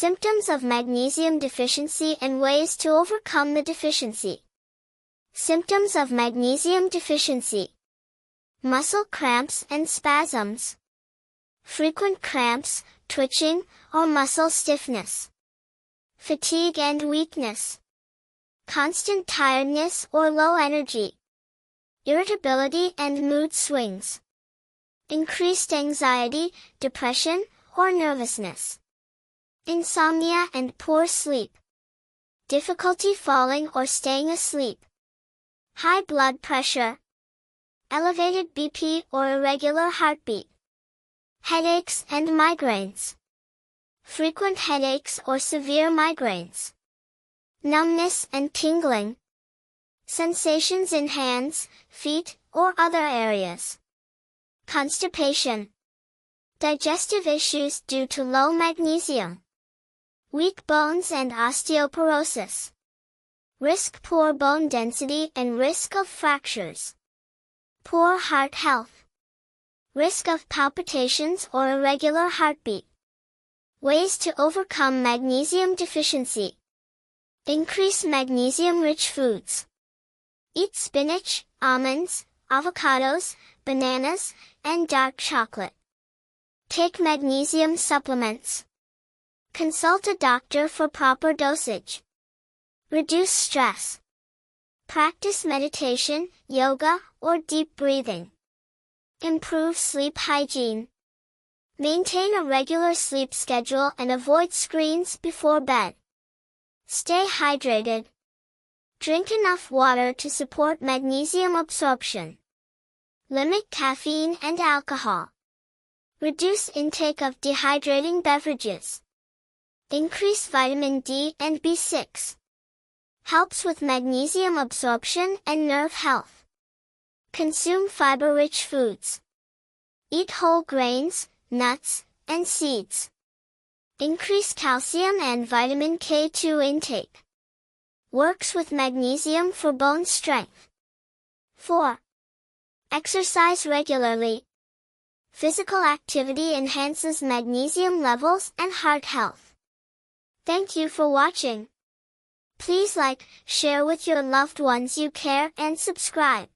Symptoms of magnesium deficiency and ways to overcome the deficiency. Symptoms of magnesium deficiency. Muscle cramps and spasms. Frequent cramps, twitching, or muscle stiffness. Fatigue and weakness. Constant tiredness or low energy. Irritability and mood swings. Increased anxiety, depression, or nervousness. Insomnia and poor sleep. Difficulty falling or staying asleep. High blood pressure. Elevated BP or irregular heartbeat. Headaches and migraines. Frequent headaches or severe migraines. Numbness and tingling. Sensations in hands, feet, or other areas. Constipation. Digestive issues due to low magnesium. Weak bones and osteoporosis. Risk poor bone density and risk of fractures. Poor heart health. Risk of palpitations or irregular heartbeat. Ways to overcome magnesium deficiency. Increase magnesium-rich foods. Eat spinach, almonds, avocados, bananas, and dark chocolate. Take magnesium supplements. Consult a doctor for proper dosage. Reduce stress. Practice meditation, yoga, or deep breathing. Improve sleep hygiene. Maintain a regular sleep schedule and avoid screens before bed. Stay hydrated. Drink enough water to support magnesium absorption. Limit caffeine and alcohol. Reduce intake of dehydrating beverages. Increase vitamin D and B6. Helps with magnesium absorption and nerve health. Consume fiber-rich foods. Eat whole grains, nuts, and seeds. Increase calcium and vitamin K2 intake. Works with magnesium for bone strength. 4. Exercise regularly. Physical activity enhances magnesium levels and heart health. Thank you for watching. Please like, share with your loved ones you care, and subscribe.